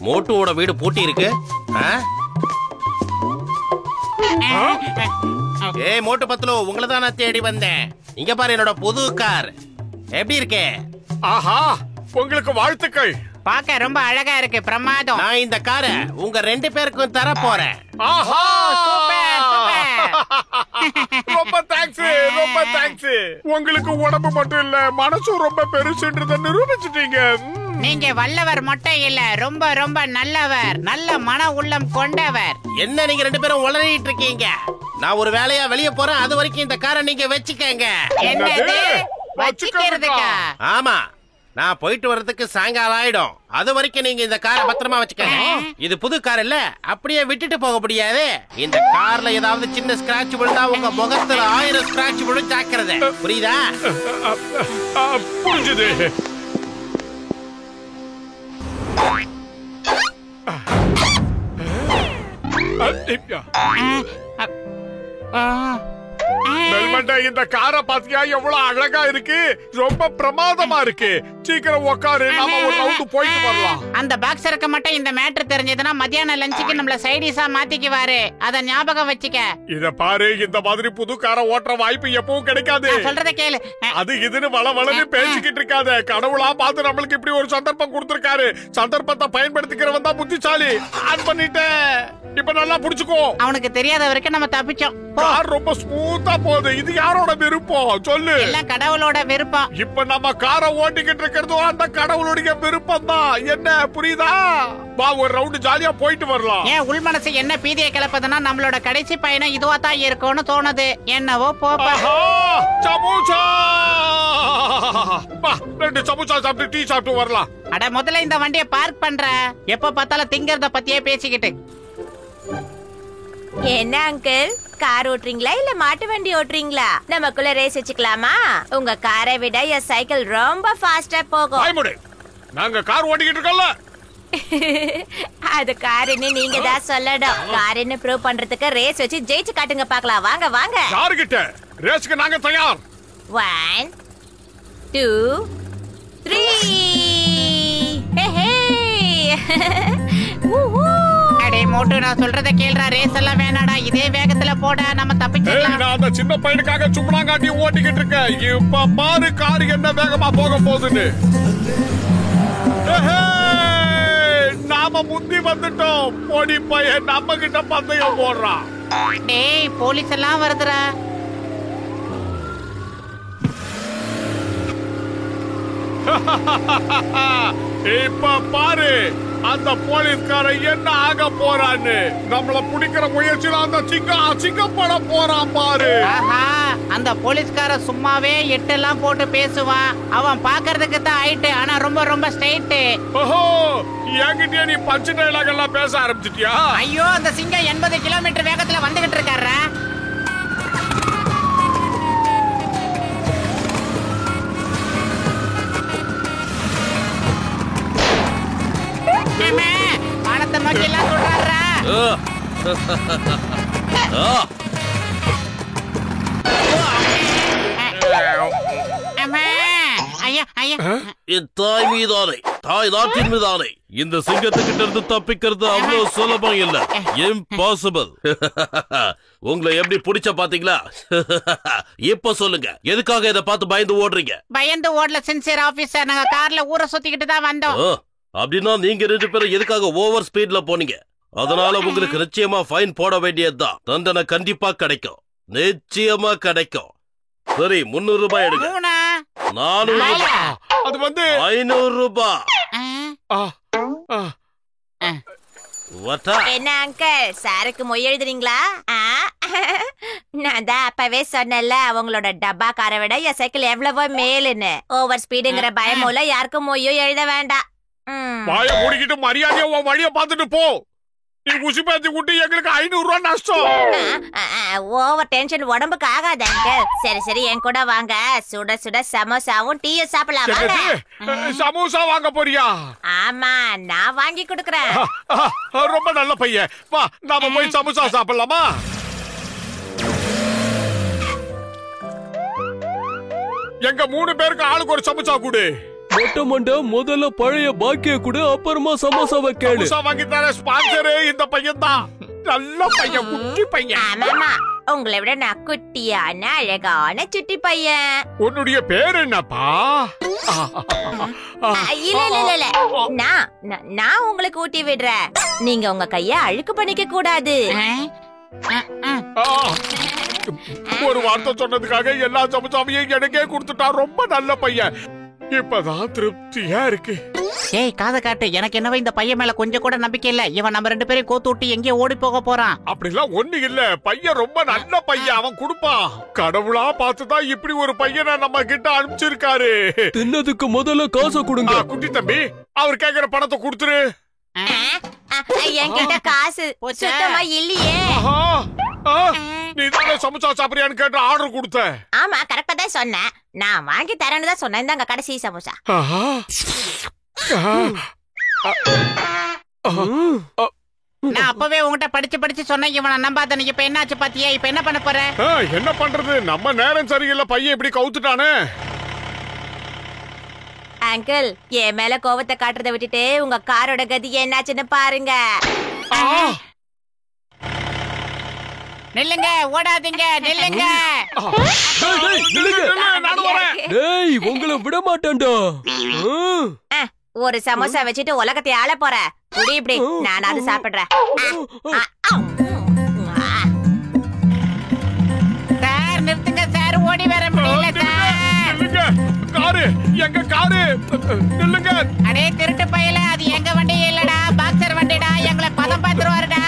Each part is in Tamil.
மோட்டுவோட வீடு பூட்டி இருக்கு. ஏய் மோட்டு பத்லு, உங்களை தான் நான் தேடி வந்தேன். இங்க பாரு என்னோட புது கார் எப்படி இருக்கு? ஆஹா, உங்களுக்கு வாழ்த்துக்கள். பாக்க ரொம்ப அழகா இருக்கு, பிரமாதம். நான் இந்த காரை உங்க 2 பேருக்கும் தர போறேன். ஆஹா, சூப்பர் சூப்பர். ரொம்ப தேங்க்ஸ், ரொம்ப தேங்க்ஸ். உங்களுக்கு உடம்பு மட்டும் இல்ல, மனசும் ரொம்ப பெருசுன்றத நிரூபிச்சிட்டீங்க. நீங்க வல்லவர் மட்டும் இல்ல, ரொம்ப ரொம்ப நல்லவர், நல்ல மன உள்ளம் கொண்டவர். என்ன நீங்க 2 பேரும் உளறிட்டு இருக்கீங்க? நான் ஒரு வேலையா வெளிய போறேன், அது வரைக்கும் இந்த காரை நீங்க வச்சுக்கங்க. என்னது வச்சுக்கிறதுக்கா? ஆமா, நான் போயிட்டு வர்றதுக்கு சாயங்காலம் ஆயிடும். அது வரைக்கும் நீங்க இந்த காரை பத்திரமா வச்சுக்கங்க. இது புது கார் இல்ல, அப்படியே விட்டுட்டு போக முடியாது. இந்த கார்ல ஏதாவது சின்ன ஸ்கிராட்ச் விழுந்தா உங்க முகத்துல 1000 ஸ்கிராட்ச் விழும். ஜாக்கிரதை, புரியுதா? புரிஞ்சுது. இந்த காரை பாத்தியா எவ்வளவு அழகா இருக்கு, ரொம்ப பிரமாதமா இருக்கு. சீக்கிரம் உட்காரு, நாம ஒரு ரவுண்ட் போயிட்டு வரலாம். அந்த பாக்ஸருக்கு மட்டும் இந்த மேட்டர் தெரிஞ்சதுன்னா மத்தியான லஞ்சுக்கு நம்மள சைடிஸா மாத்திக்குவாரு. அத ஞாபகம் வச்சுக்க. இத பாரு, இந்த மாதிரி புது காரை ஓட்டுற வாய்ப்பு எப்பவும் கிடைக்காது. சொல்றத கேளு. அது இதுன்னு வளவளன்னு பேசிக்கிட்டு இருக்காத. கடவுளா பார்த்து நம்மளுக்கு இப்படி ஒரு சந்தர்ப்பம் கொடுத்திருக்காரு. சந்தர்ப்பத்தை பயன்படுத்திக்கிறவன் தான் புத்திசாலி. ஆன் பண்ணிட்டேன், இப்ப நல்லா புடிச்சுக்கோ. அவனுக்கு தெரியாத வரைக்கும் நம்ம தப்பிச்சோம். கார் ரொம்ப ஸ்மூத்தா போகுது. இது யாரோட விருப்பம் சொல்லு? எல்லாம் கடவுளோட விருப்பம். இப்ப நம்ம காரை ஓட்டிக்கிட்டு இருக்கிறதும் அந்த கடவுளுடைய விருப்பம் தான். என்ன புரியுதா? வா, ஒரு ரவுண்ட் ஜாலியா போயிட்டு வரலாம். ஏன் உள் மனசு என்ன பீதியை கிளப்பதுன்னா நம்மளோட கடைசி பயணம் இதுவா தான் இருக்கும்னு தோணுது. என்னவோ போப்பா. சமோசா, 2 சமோசா சாப்பிட்டு டீ சாப்பிட்டு வரலாம். அட, முதல்ல இந்த வண்டியை பார்க் பண்ற. எப்ப பார்த்தாலும் திங்கறத பத்தியே பேசிக்கிட்டு. என்ன அங்கிள், கார் ஓட்டுறீங்களா இல்ல மாட்டு வண்டி ஓட்டுறீங்களா? நமக்குள்ள ரேஸ் வச்சுக்கலாமா? உங்க காரை விட என் சைக்கிள் ரொம்ப ஃபாஸ்டா போகும். நாங்க கார் ஓட்டிக்கிட்டு இருக்கோம்ல. அது காருன்னு நீங்க தான் சொல்லணும். காருன்னு ப்ரூவ் பண்றதுக்கு ரேஸ் வச்சு ஜெயிச்சு காட்டுங்க பார்க்கலாம். வாங்க வாங்க. யாருகிட்ட ரேஸ்க்கு நாங்க தயார். 1 2 3. அடே மோட்டு, நான் சொல்றத கேளுடா. ரேஸ் எல்லாம் வேணாடா, இதே வேகத்துல போட, நம்ம தப்பிச்சிடலாம். நான் அந்த சின்ன பையனுக்காக சும்மாங்காட்டி ஓட்டிக்கிட்டு இருக்கேன். இப்ப பாரு கார் என்ன வேகமா போக போகுதுன்னு. நாம முந்தி வந்துட்டோம். போடி பையன் நம்ம கிட்ட பந்தயம் போடுறான். டேய், போலீஸ் எல்லாம் வருதுடா. இப்ப பாரு அந்த போலீஸ்கார என்ன ஆக போறான்னு. நம்மள பிடிக்கிற முயற்சியில அந்த சிக்கப்பட போறான் பாரு. ஆஹா, அந்த போலீஸ்கார சும்மாவே எட்டெல்லாம் போட்டு பேசுவான். அவன் பாக்குறதுக்கு தான் ஹைட், ஆனா ரொம்ப ரொம்ப ஸ்ட்ரைட். ஓஹோ, என்கிட்ட நீ பஞ்சு டைலாக் எல்லாம் பேச ஆரம்பிச்சிட்டியா? ஐயோ, அந்த சிங்கம் 80 கிலோமீட்டர் வேகத்துல வந்துகிட்டு இருக்காரு. பணத்தை நோக்கி எல்லாம் சொல்றாரா? தாய் மீதானே, தாய் நாட்டின் மீதானே, இந்த சிங்கத்துக்கிட்ட இருந்து தப்பிக்கிறது அவ்வளவு சுலபம் இல்ல. இம்பாசிபிள். உங்களை எப்படி பிடிச்ச பாத்தீங்களா? இப்ப சொல்லுங்க, எதுக்காக இதை பார்த்து பயந்து ஓடுறீங்க? பயந்து ஓடல சின்சியர் ஆபீசர், நாங்க கார்ல ஊரை சுத்திக்கிட்டு தான் வந்தோம். அப்படின்னா நீங்க 2 பேரும் எதுக்காக ஓவர் ஸ்பீட்ல போனீங்க? அதனால உங்களுக்கு நிச்சயமா ஃபைன் போட வேண்டியதுதான். தண்டனை கண்டிப்பா கிடைக்கும், நிச்சயமா கிடைக்கும். சரி, 300 ரூபாய் எடுங்க. 400. அது வந்து 500 ரூபாய். என்ன அங்கிள், சாருக்கு மொய் எழுதுறீங்களா? நான் தான் அப்பவே சொன்னேன்ல, அவங்களோட டப்பா காரை விட என் சைக்கிள் எவ்வளவோ மேலுன்னு. ஓவர் ஸ்பீடுங்கிற பயமூல யாருக்கும் மொய்யும் எழுத வேண்டாம். வாய மூடிக்கிட்டு மரியாதையா உன் வழிய பாத்துட்டு போ. நீ குசி பேத்தி விட்டு எங்களுக்கு 500 ரூபாய் நஷ்டம். ஓவர் டென்ஷன் உடம்புக்கு ஆகாது அங்கிள். சரி சரி, என் கூட வாங்க. சுட சுட சமோசாவும் டீயும் சாப்பிடலாம். சமோசா வாங்க போறியா? ஆமா, நான் வாங்கி கொடுக்கறேன். ரொம்ப நல்ல பையன். வா, நாம போய் சமோசா சாப்பிடலாமா? எங்க 3 பேருக்கு ஆளுக்கு ஒரு சமோசா கொடு. மொட்டை மண்டை முதல்ல பழைய பாக்கிய கூட அப்புறமா சமோசாவை கேளு. சமோசா வாங்கி தர ஸ்பான்சர் இந்த பையன் தான். நல்ல பையன், குட்டி பையன். ஆமாமா, உங்களை விட நான் குட்டியான அழகான சுட்டி பையன். உன்னுடைய பேர் என்னப்பா? இல்ல இல்ல இல்ல இல்ல, நான் உங்களுக்கு ஊட்டி விடுறேன். நீங்க உங்க கைய அழுக்கு பண்ணிக்க கூடாது. ஒரு வார்த்தை சொன்னதுக்காக எல்லா சமோசாவையும் எனக்கே கொடுத்துட்டா. ரொம்ப நல்ல பையன். இப்பதான் திருப்தியா இருக்கு. ஏய் காதை காட்டு, எனக்கு என்னவோ இந்த பையன் மேல கொஞ்சம் கூட நம்பிக்கை இல்ல. இவன் நம்ம 2 பேரையும் கோத்து விட்டு எங்கேயோ ஓடி போக போறான். அப்படிலாம் ஒண்ணு இல்ல. பையன் ரொம்ப நல்ல பையன். அவன் கொடுப்பான். கடவுளா பார்த்துதான் இப்படி ஒரு பையனை நம்ம கிட்ட அனுப்பிச்சிருக்காரு. தின்னதுக்கு முதல்ல காசை கொடுங்க. குட்டி தம்பி, அவர் கேக்குற பணத்தை கொடுத்துரு. என்கிட்ட காசு சுத்தமா இல்லையே. நீ தானே சமோசா சாப்பிடுறியான்னு கேட்டு ஆர்டர் கொடுத்த. ஆமா, கரெக்டா தான் சொன்னேன். நான் வாங்கி தரேன்னு தான் சொன்னேன். இந்தாங்க கடைசி சமோசா. நான் அப்பவே உங்ககிட்ட படிச்சு சொன்னேன், இவனை நம்பாத. நீ இப்ப என்னாச்சு பாத்தியா? இப்ப என்ன பண்ண போற? என்ன பண்றது, நம்ம நேரம் சரியில்லை. பையன் இப்படி கவுத்துட்டானே. அங்கிள், என் மேல கோவத்தை காட்டுறத விட்டுட்டு உங்க காரோட கதி என்னாச்சுன்னு பாருங்க. நில்லுங்க, ஓடாதீங்க, நில்லுங்க. டேய், உங்களை விட மாட்டேன்டா. ஒரு சமோசா வச்சுட்டு உலகத்தை ஆள போற. புடி இப்படி, நான் அது சாப்பிடுறேன். சார் நிறுத்துங்க சார், ஓடி வர முடியல சார். காரு, எங்க காரு? நில்லுங்க. அடே திருட்டு பையல, அது எங்க வண்டி இல்லடா, பாக்ஸர் வண்டிடா. எங்களை பதம் பாத்துருவாருடா.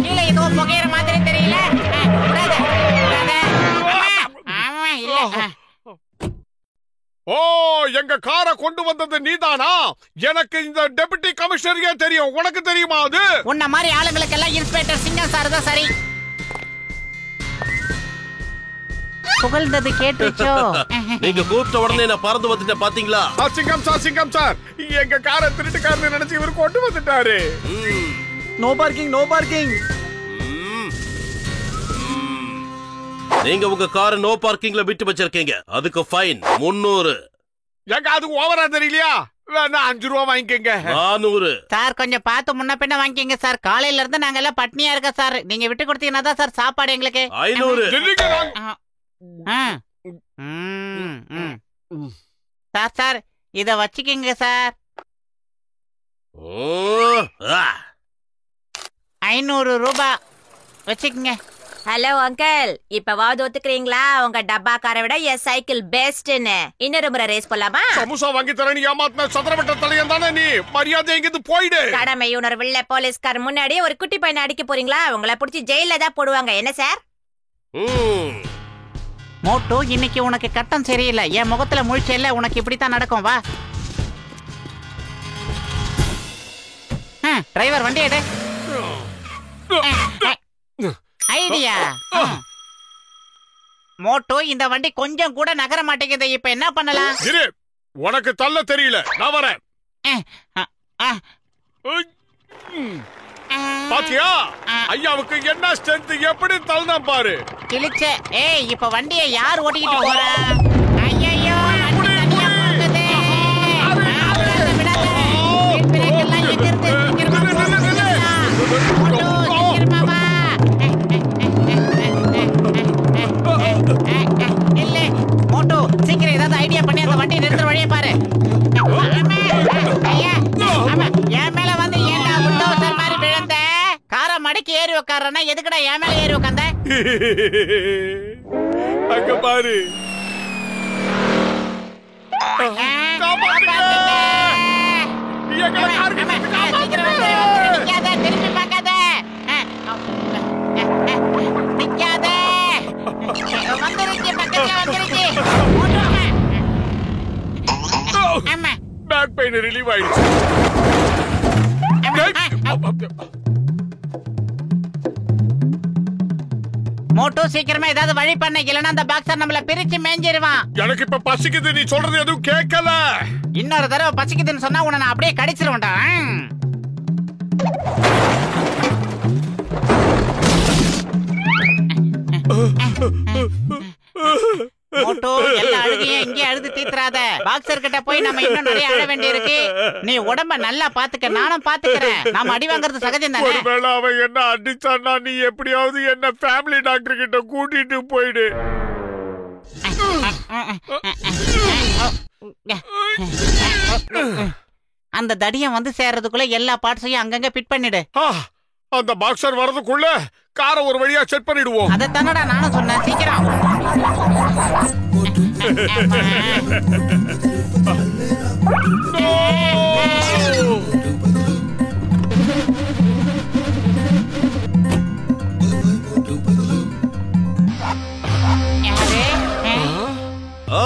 இல்ல, ஏதோ புகையிற மாதிரி தெரியல. ஓ, எங்க காரை கொண்டு வந்தது நீதானா? எனக்கு இந்த டெபுட்டி கமிஷனரே தெரியும். உனக்கு தெரியுமா அது? உன்ன மாதிரி ஆளுங்களுக்கு எல்லாம் இன்ஸ்பெக்டர் சிங்கம் சார் தான் சரி. புகழ்ந்தது கேட்டுச்சோ? நீங்க கூப்பிட்ட உடனே நான் பறந்து வந்துட்டேன் பாத்தீங்களா? சிங்கம் சார், எங்க காரை திருட்டுக்காரன்னு நினைச்சு இவர் கொண்டு வந்துட்டாரு. No parking, no parking. நீங்க உங்க காரை நோ பார்க்கிங்ல விட்டு வச்சிருக்கீங்க. அதுக்கு ஃபைன் 300. எங்க அது ஓவரா தெரியலையா? வேணா 5 ரூபா வாங்கிக்கங்க. 400. சார் கொஞ்சம் பார்த்து முன்ன பின்ன வாங்கிக்கங்க சார். காலையில இருந்து நாங்க எல்லாம் பட்னியா இருக்க சார். நீங்க விட்டு கொடுத்தீங்கன்னா தான் சார் சாப்பாடு எங்களுக்கு. 500. சார் சார் இத வச்சுக்கீங்க சார். 500 ரூபாய் வச்சுக்கங்க. ஹலோ அங்கிள், இப்பவாவது ஒத்துக்கிறீங்களா உங்க டப்பா காரை விட என் சைக்கிள் பெஸ்ட்னு? இன்னொரு முறை ரேஸ் போலாமா? சமோசா வாங்கி தரேன்னு ஏமாத்தின சதுரவட்ட தலையன் தானே நீ. மரியாதை எங்கிருந்து போயிடு. கடமை உணர்வுள்ள போலீஸ்கார் முன்னாடி ஒரு குட்டி பையனை அடிக்க போறீங்களா? உங்களை பிடிச்சி ஜெயில தான் போடுவாங்க. என்ன சார்? மோட்டு, இன்னைக்கு உனக்கு கட்டம் சரியில்லை. என் முகத்துல முழிச்சல்ல, உனக்கு இப்படித்தான் நடக்கும். வா டிரைவர், வண்டி எடு. ஐடியா. மோட்டு, இந்த வண்டி கொஞ்சம் கூட நகர மாட்டேங்குது. இப்ப என்ன பண்ணலாம்? இரு, உனக்கு தள்ள தெரியல. நான் வரேன். பாத்தியா ஐயாவுக்கு என்ன ஸ்ட்ரென்த், எப்படி தள்ளனா பாரு. கிழிச்ச. ஏய், இப்ப வண்டியை யார் ஓட்டிக்கிட்டு போறா? ஐயோ, வண்டி தனியா போகுது. விடாத. பிரேக் எல்லாம் எதிர்த்து சீக்கிரமா வா. இல்ல மோட்டு, சீக்கிரம் ஏதாவது ஐடியா பண்ணி அந்த வண்டி நிறுத்துற வழியை பாரு. என் மேல வந்து ஏன்டா புல்டோசர் மாதிரி விழுந்த? காரை மடக்கி ஏறி உட்காரனா எதுக்குடா என் மேல ஏறி உட்கார்ந்த? அங்க பாரு. திரும்பி பார்க்காத. நிக்காத. வந்துருச்சு, பக்கத்துல வந்துருச்சு. பேக் பெயின் ரிலீவ் ஆயிடுச்சு. மோட்டோ சீக்கிரமா ஏதாவது வழி பண்ண, இல்லைன்னா அந்த பாக்ஸர் நம்மள பிரிச்சு மேஞ்சிருவான். எனக்கு இப்ப பசிக்குது, நீ சொல்றது எதுவும் கேட்கல. இன்னொரு தடவை பசிக்குதுன்னு சொன்னா உன்னை நான் அப்படியே கடிச்சிருவேன்டா. மோட்டோ, எல்லா அழுகையும் இங்கே அழுது தீத்துறாத. பாக்ஸர் கிட்ட போய் நம்ம இன்னும் நிறைய அழ வேண்டி இருக்கு. நீ உடம்ப நல்லா பாத்துக்க, நானும் பாத்துக்கிறேன். நாம அடி வாங்குறது சகஜம் தானே. ஒருவேளை அவன் என்ன அடிச்சான்னா நீ எப்படியாவது என்ன ஃபேமிலி டாக்டர் கிட்ட கூட்டிட்டு போயிடு. அந்த தடியம் வந்து சேர்றதுக்குள்ள எல்லா பார்ட்ஸையும் அங்கங்க ஃபிட் பண்ணிடு. அந்த பாக்ஸர் வரதுக்குள்ள காரை ஒரு வழியா செட் பண்ணிடுவோம். அத தானடா நானும் சொன்னேன், சீக்கிரம். ஓ,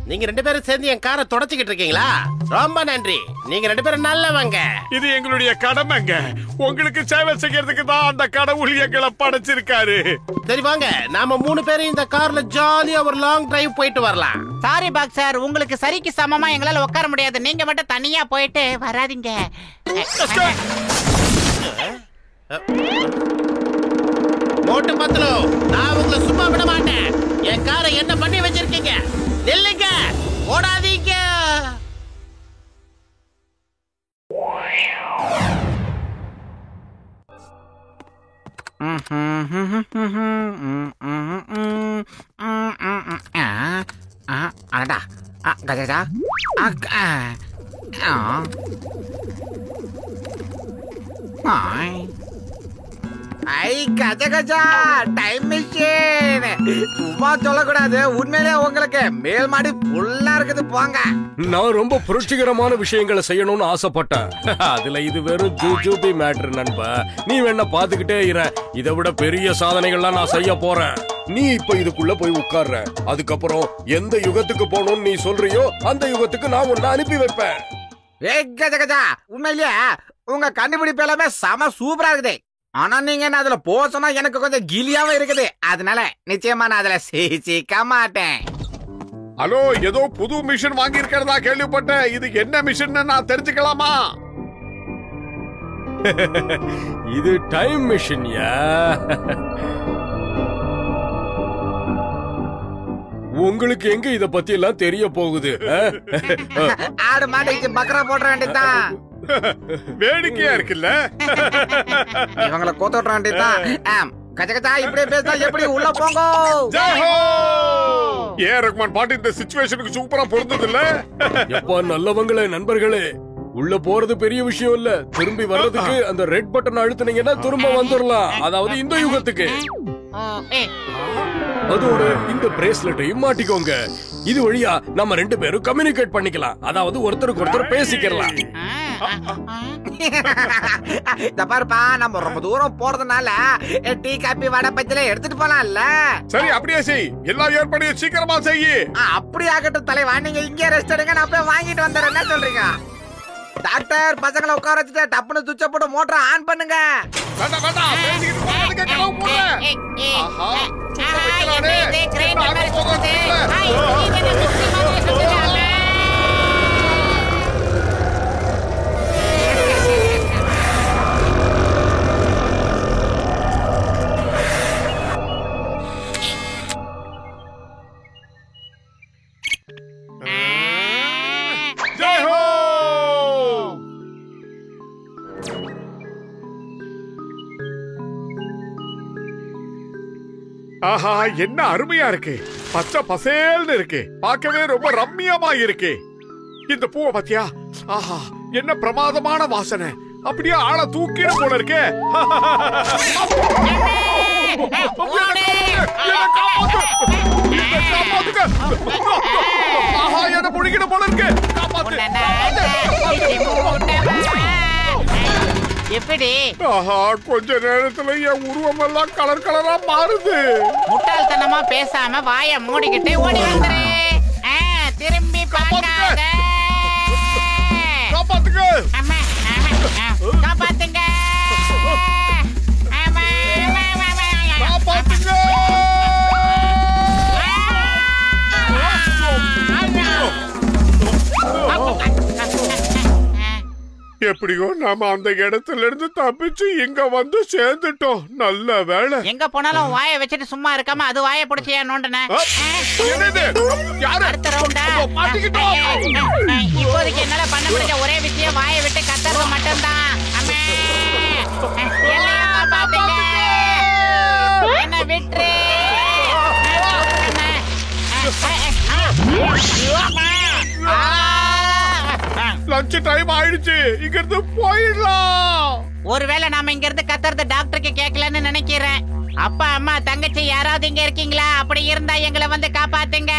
நீங்க ரெண்டு பேரும் சேர்ந்து என் காரை தொடச்சிக்கிட்டு இருக்கீங்களா? ரொம்ப நன்றி. நீங்க ரெண்டு பேரும் நல்லவங்க. இது எங்களுடைய கடமைங்க. உங்களுக்கு சேவை செய்யறதுக்கு தான் அந்த கடவுள் எங்களை படைச்சிருக்காரு. சரி வாங்க, நாம 3 பேரும் இந்த கார்ல ஜாலியா ஒரு லாங் டிரைவ் போயிட்டு வரலாம். சாரி பாக்ஸர், உங்களுக்கு சரிக்கு சமமா எங்களால உட்கார முடியாது. நீங்க மட்டும் தனியா போயிட்டு வராதீங்க. மோட்டு பத்தலோ, நான் உங்களை சும்மா விட மாட்டேன். என் காரை என்ன பண்ணி வச்சிருக்கீங்க? நில்லுங்க, ஓடாதீங்க. அடடா, கஜா, ஐ கஜா டைம் மிஷின். சும்மா சொல்லக்கூடாது, உண்மையிலே உங்களுக்கு மேல் மாடி ஃபுல்லா இருக்குது. போங்க. நான் ரொம்ப புரட்சிகரமான விஷயங்களை செய்யணும்னு ஆசைப்பட்டேன். அதுல இது வெறும் ஜூஜூபி மேட்டர் நண்பா. நீ வேணா பாத்துக்கிட்டே இரு. இதை விட பெரிய சாதனைகள்லாம் நான் செய்ய போறேன். நீ இப்ப இதுக்குள்ள போய் உட்கார்ற. அதுக்கப்புறம் எந்த யுகத்துக்கு போகணும்னு நீ சொல்றியோ அந்த யுகத்துக்கு நான் உன்னை அனுப்பி வைப்பேன். ஏய் கஜா, உண்மையிலேயே உங்க கண்டுபிடிப்பு எல்லாமே செம சூப்பரா இருக்குது. ஆனா நீங்க என்ன அதுல போக சொன்னா எனக்கு கொஞ்சம் கிலியாவே இருக்குது. அதனால நிச்சயமா நான் அதுல சிக்க மாட்டேன். ஹலோ, ஏதோ புது மிஷின் வாங்கி இருக்கிறதா கேள்விப்பட்டேன். இது என்ன மிஷின் நான் தெரிஞ்சுக்கலாமா? இது டைம் மிஷின்யா. உங்களுக்கு எங்க இத பத்தி எல்லாம் தெரிய போகுது? ஆடு மாடுக்கு பக்கரா போட வேண்டியதுதான். வேடிக்கையா இருக்குல்ல? இவங்களை கோத்தோட வேண்டியதுதான். கஜா இப்படியே பேசினா எப்படி? உள்ள போங்க. ஏ ரஹ்மான் பாட்டு இந்த சிச்சுவேஷனுக்கு சூப்பரா பொருந்தது இல்ல? எப்பா நல்லவங்களே, நண்பர்களே, உள்ள போறது பெரிய விஷயம் இல்ல. திரும்பி வர்றதுக்கு அந்த ரெட் பட்டன் அழுத்துனீங்கன்னா திரும்ப வந்துடலாம். அதாவது இந்த யுகத்துக்கு. அதோட இந்த பிரேஸ்லெட்டையும் மாட்டிக்கோங்க. இது வழியா நம்ம 2 பேரும் கம்யூனிகேட் பண்ணிக்கலாம். அதாவது ஒருத்தருக்கு ஒருத்தர் பேசிக்கலாம். இந்த பாருப்பா, நம்ம ரொம்ப தூரம் போறதுனால டீ காபி வடை பஜ்ஜில எடுத்துட்டு போலாம்ல. சரி, அப்படியே செய். எல்லா ஏற்பாடையும் சீக்கிரமா செய். அப்படி ஆகட்டும் தலைவா. நீங்க இங்கே ரெஸ்ட் எடுங்க, நான் போய் வாங்கிட்டு வந்துடுறேன். என்ன சொல்றீங்க டாக்டர்? பசங்களை உட்கார வச்சுட்டு டப்புனு சுவிட்ச போட்டு மோட்டரை ஆன் பண்ணுங்க. வேண்டாம் வேண்டாம், பேசிக்கிட்டு போறதுக்கு கனவு போடுறேன். ஆஹா, சுத்த வைக்கலானே. நான் போகிறேன். ஆஹா, என்ன அருமையா இருக்கு. பச்சை பசேல்னு இருக்கு. பார்க்கவே ரொம்ப ரம்மியமா இருக்கு. இந்த பூவை பாத்தியா? ஆஹா, என்ன பிரமாதமான வாசனை. அப்படியே ஆள தூக்கிட போல இருக்கு. ஆஹா, என்ன புடிக்கிட போல இருக்கு. எப்படி? ஆஹா, கொஞ்ச நேரத்துல என் உருவம் எல்லாம் கலர் கலரா மாறுது. முட்டாள்தனமா பேசாம வாய மூடிக்கிட்டு ஓடி வந்துரு. திரும்பி பார்க்காத. காப்பாத்துங்க. அம்மா, காப்பாத்துங்க. காப்பாத்துங்க. எப்படியோ நாம அந்த இடத்துல இருந்து தப்பிச்சு இங்க வந்து சேர்ந்துட்டோம். நல்ல வேலை. எங்க போனாலும் வாயை வச்சுட்டு சும்மா இருக்காம அது வாயை பிடிச்சியா நோண்டன. அடுத்த ரவுண்டா. இப்போதைக்கு என்னால பண்ண முடிஞ்ச ஒரே விஷயம் வாயை விட்டு கத்துறது மட்டும்தான். என்ன விட்டுரு. லஞ்ச் டைம் ஆயிடுச்சு. இங்க இருந்து போயிடலாம். ஒருவேளை நாம இங்க இருந்து கத்துறது டாக்டருக்கு கேட்கலன்னு நினைக்கிறேன். அப்பா அம்மா தங்கச்சி யாராவது இங்க இருக்கீங்களா? அப்படி இருந்தா எங்களை வந்து காப்பாத்துங்க.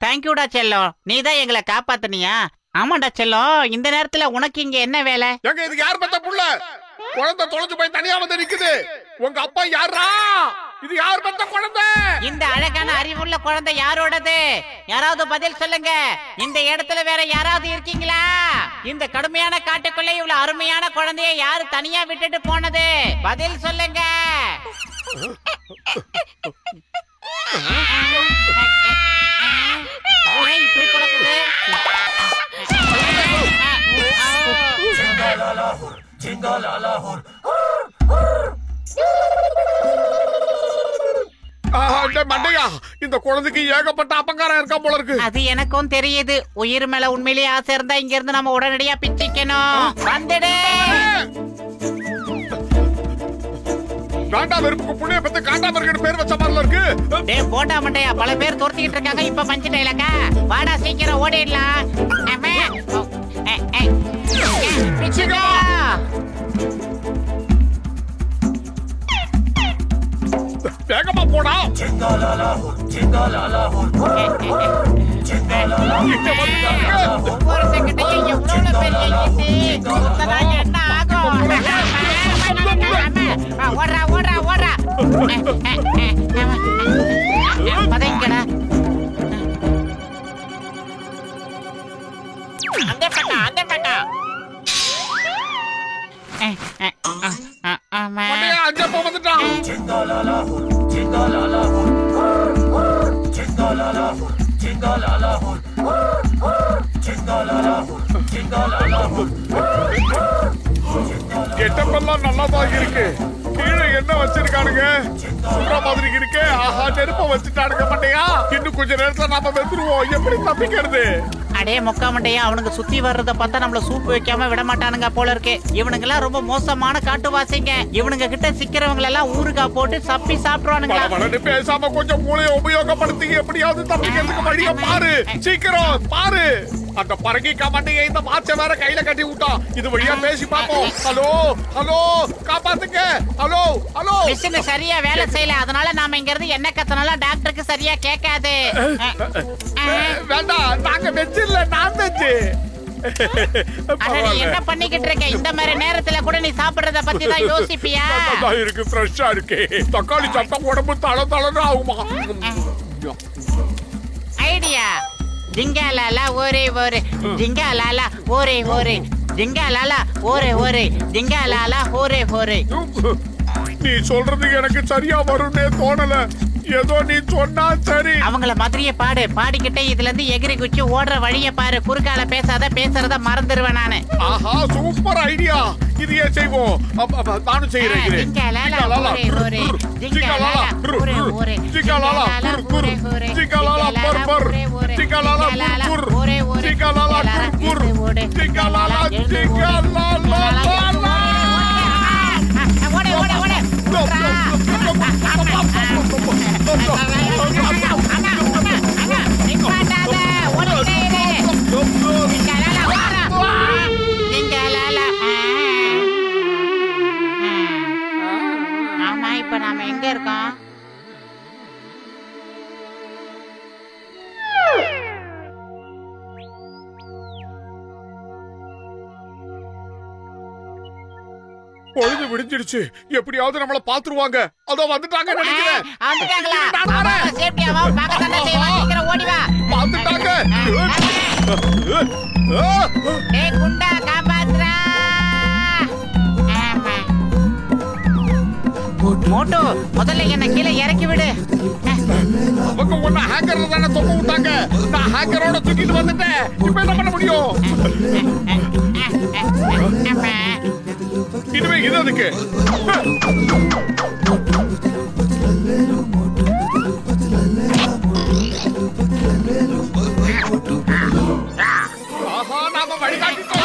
தேங்க்யூடா செல்லம், நீதான் எங்களை காப்பாத்துனியா? ஆமாண்டா செல்லம், இந்த நேரத்துல உனக்கு இங்க என்ன வேலை? எங்க இது யார் பத்த புள்ள? குழந்தை தொலைஞ்சு போய் தனியா வந்து நிக்குது. உங்க அப்பா யாரா? இது யார் பத்த குழந்தை? இந்த அழகான அறிவுள்ள குழந்தை யாரோடது? யாராவது பதில் சொல்லுங்க. இந்த இடத்துல வேற யாராவது இருக்கீங்களா? இந்த கடுமையான காட்டுக்குள்ள இவ்வளவு அருமையான குழந்தைய யாரு தனியா விட்டுட்டு போனது? பதில் சொல்லுங்க. இப்படி கிடக்குது. மண்டையா, இந்த குழந்தைக்கு ஏகப்பட்ட அப்பங்காரம் இருக்கா போல இருக்கு. அது எனக்கும் தெரியுது. உயிர் மேல உண்மையிலேயே ஆசை இருந்தா இங்க இருந்து நம்ம உடனடியா பிச்சிக்கணும். வந்துடு. காண்டா வெறுப்புக்கு புண்ணிய பெத்த காண்டா வெறுக்கு பேர் வச்ச மாதிரி இருக்கு. டேய் போட்டா மண்டையா, பல பேர் துரத்திக்கிட்டு இருக்காங்க. இப்ப பஞ்சிட்டேலக்கா. வாடா சீக்கிரம் ஓடிடலாம். பிச்சிக்கோ. வேகமா போடா. ஒவ்வொரு செகண்டையும் எவ்வளவு பெரிய ஈட்டி. என்ன ஆகும்? ஓடுறா ஓடுறா ஓடுறா. பதைங்கடா. அந்த பக்கம் அந்த பக்கம். அஞ்சப்ப வந்துட்டான். கெட்டப்பெல்லாம் நல்லாதான் இருக்கு. கீழே என்ன வச்சிருக்கானுங்க? சுடுற மாதிரி இருக்கு. ஆஹா, நெருப்ப வச்சுட்டானுங்க மண்டையா. இன்னும் கொஞ்ச நேரத்துல நாம வெந்துருவோம். எப்படி தப்பிக்கிறது? அடே மொக்கா மண்டையா, அவனுக்கு சுத்தி வர்றத பார்த்தா நம்மள சூப் வைக்காம விட மாட்டானுங்க போல இருக்கு. இவனுங்க எல்லாம் ரொம்ப மோசமான காட்டுவாசிங்க. இவனுங்க கிட்ட சிக்கிறவங்க எல்லாம் ஊறுகாய் போட்டு சப்பி சாப்பிடுவானுங்க. பேசாம கொஞ்சம் மூளையை உபயோகப்படுத்தி எப்படியாவது தப்பிக்கிறதுக்கு வழிய பாரு. சீக்கிரம் பாரு. அந்த பறங்கிக்கா மண்டையை இந்த மாச்ச வேற கையில கட்டி விட்டான். இது வழியா பேசி பாப்போம். ஹலோ ஹலோ, காப்பாத்துங்க. Hello hello. மிஷின் சரியா வேலை செய்யல. அதனால நாம இங்க இருந்து என்ன கத்தனாலும் டாக்டருக்கு சரியா கேட்காது. வேண்டாம், நாங்க வெஜ் இல்ல, நான் வெஜ். என்ன பண்ணிக்கிட்டு இருக்க? இந்த மாதிரி நேரத்துல கூட நீ சாப்பிடுறத பத்தி தான் யோசிப்பியா? இருக்கு, ஃப்ரெஷ்ஷா இருக்கு. தக்காளி சாப்பிட்டா உடம்பு தள தளன்னு ஆகுமா? ஐடியா. ஜிங்காலாலா ஒரே ஒரு ஜிங்காலாலா ஒரே ஒரு ஜிங்காலாலா ஒரே ஒரு ஜிங்காலாலா ஒரே ஒரு. நீ சொல்றது எனக்கு சரியா வரும்னே தோணல. ஏதோ நீ சொன்னா சரி. அவங்கள மாதிரியே பாடு. பாடிக்கிட்டே இதுல இருந்து எகிரி குச்சி ஓடுற வழிய பாரு. குறுக்கால பேசாத, பேசுறத மறந்துடுவேன் நானு. ஆஹா, சூப்பர் ஐடியா. இதையே செய்வோம். நானும் செய்யறேன். ஜிங்காலாலா ஒரே ஒரு ஜிங்காலாலா ஒரே ஒரு ஜிங்காலாலா குர் குர் ஜிங்காலாலா பர் பர் ஜிங்காலாலா குர் குர் ஜிங்காலாலா குர் குர் ஜிங்காலாலா ஜிங்காலாலா. ஓடு ஓடு ஓடு. ஆமா, இப்ப நாம எங்க இருக்கோம்? பொழுது விடிஞ்சிடுச்சு. எப்படியாவது நம்மள பாத்துருவாங்க. அதோ வந்துட்டாங்க நினைக்கிறேன். வந்துட்டாங்களா? சேஃப்டியாவா பாக்கதானே செய்வா. சீக்கிரம் ஓடி வா. வந்துட்டாங்க. ஏய் குண்டா, காப்பாத்துறா. மோட்டு முதல்ல என்ன கீழே இறக்கி விடு. அவங்க ஒண்ணு ஹேக்கர் தானே தொங்க விட்டாங்க. நான் ஹேக்கரோட தூக்கிட்டு வந்துட்டேன். இப்ப என்ன பண்ண முடியும்? இனிமே இது அதுக்கு ஆஹா, நாம வழிகாட்டிட்டோம்.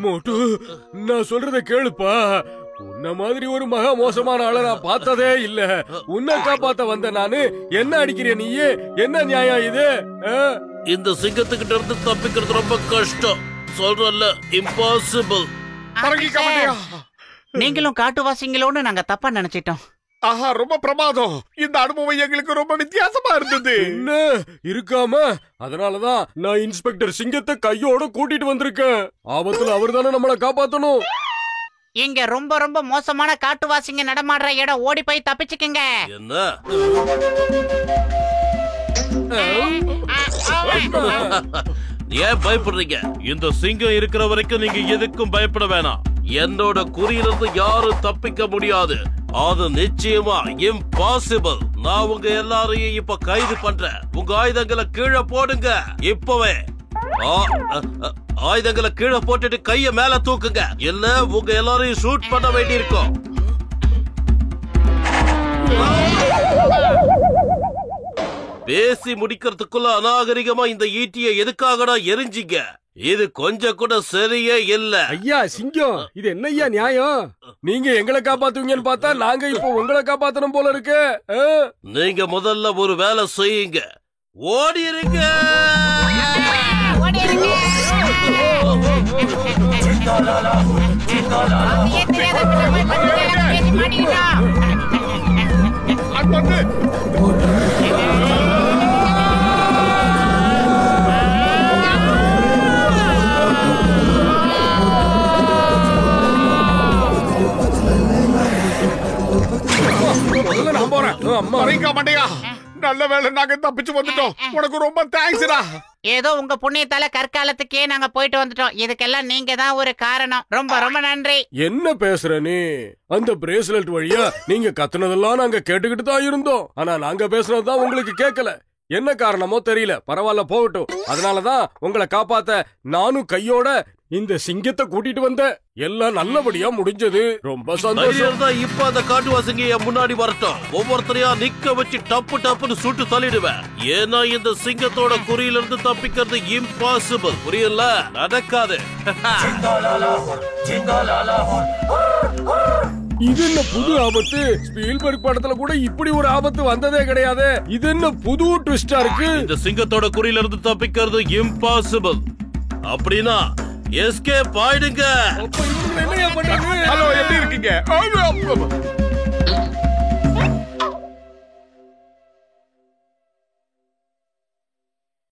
மோட்டு, நான் சொல்றத கேளுப்பா. உன்ன மாதிரி ஒரு மகா மோசமான ஆளை நான் பார்த்ததே இல்ல. உன்னை காப்பாத்த வந்த நானு என்ன அடிக்கிற நீயே? என்ன நியாயம் இது? இந்த சிங்கத்துக்கிட்ட இருந்து தப்பிக்கிறது ரொம்ப கஷ்டம். சொல்றல, இம்பாசிபிள். நீங்களும் காட்டுவாசிங்களோன்னு நாங்க தப்பா நினைச்சிட்டோம். ஆஹா, ரொம்ப பிரமாதம். இந்த அனுபவம் எங்களுக்கு ரொம்ப வித்தியாசமா இருந்தது. என்ன இருக்காம? அதனாலதான் நான் இன்ஸ்பெக்டர் சிங்கத்தை கையோட கூட்டிட்டு வந்திருக்கேன். ஆபத்துல அவர் தானே நம்மளை காப்பாத்தணும். இங்க ரொம்ப ரொம்ப மோசமான காட்டுவாசிங்க நடமாடுற இடம். ஓடி போய் தப்பிச்சுக்குங்க. என்ன ஏன் பயப்படுறீங்க? இந்த சிங்கம் இருக்கிற வரைக்கும் நீங்க எதுக்கும் பயப்பட வேணாம். என்னோட குறியிலிருந்து யாரும் தப்பிக்க முடியாது. அது நிச்சயமா இம்பாசிபிள். நான் உங்க எல்லாரையும் இப்ப கைது பண்றேன். உங்க ஆயுதங்களை கீழே போடுங்க. இப்பவே ஆயுதங்களை கீழே போட்டுட்டு கைய மேல தூக்குங்க. இல்ல உங்க எல்லாரையும் ஷூட் பண்ண வேண்டியிருக்கும். பேசி முடிக்கிறதுக்குள்ள அநாகரிகமா இந்த ஈட்டியை எதுக்காகடா எரிஞ்சிங்க? இது கொஞ்சம் கூட சரியே இல்ல. ஐயா சிங்கம், இது என்ன ஐயா நியாயம்? நீங்க எங்களை காப்பாத்துவீங்கன்னு பார்த்தா நாங்க இப்ப உங்களை காப்பாத்தணும் போல இருக்கு. நீங்க முதல்ல ஒரு வேலை செய்யுங்க. ஓடிருங்க. நான் போறேன். அம்மா மாட்டியா? நல்ல வேலை, நாங்க தப்பிச்சு வந்துட்டோம். உனக்கு ரொம்ப தேங்க்ஸ்டா. ஏதோ உங்க புண்ணியத்தால கற்காலத்துக்கே நாங்க போயிட்டு வந்துட்டோம். இதுக்கெல்லாம் நீங்க தான் ஒரு காரணம். ரொம்ப ரொம்ப நன்றி. என்ன பேசுற நீ? அந்த பிரேஸ்லெட் வழியா நீங்க கத்துனதெல்லாம் நாங்க கேட்டுக்கிட்டு தான் இருந்தோம். ஆனா நாங்க பேசுனதுதான் உங்களுக்கு கேட்கல. என்ன காரணமோ தெரியல. பரவாயில்ல, போகட்டும். அதனாலதான் உங்களை காப்பாத்த நானும் கையோட இந்த சிங்கத்தை கூட்டிட்டு வந்தேன். எல்லாம் நல்லபடியா முடிஞ்சது. ரொம்ப சந்தோஷம். இப்ப அந்த காட்டுவாசிங்க என் முன்னாடி வரட்டும். ஒவ்வொருத்தரையா நிக்க வச்சு டப்பு டப்புன்னு சுட்டு தள்ளிடுவேன். ஏன்னா இந்த சிங்கத்தோட குறியில இருந்து தப்பிக்கிறது இம்பாசிபிள். புரியல? நடக்காது. இது என்ன புது ஆபத்து? ஸ்பீல்பர்க் படத்துல கூட இப்படி ஒரு ஆபத்து வந்ததே கிடையாது. இது என்ன புது ட்விஸ்டா இருக்கு? இந்த சிங்கத்தோட குறியில இருந்து தப்பிக்கிறது இம்பாசிபிள். அப்படின்னா எஸ்கேப் ஆயிடுங்க. என்னையா பண்றது? ஹலோ, எப்படி இருக்கீங்க?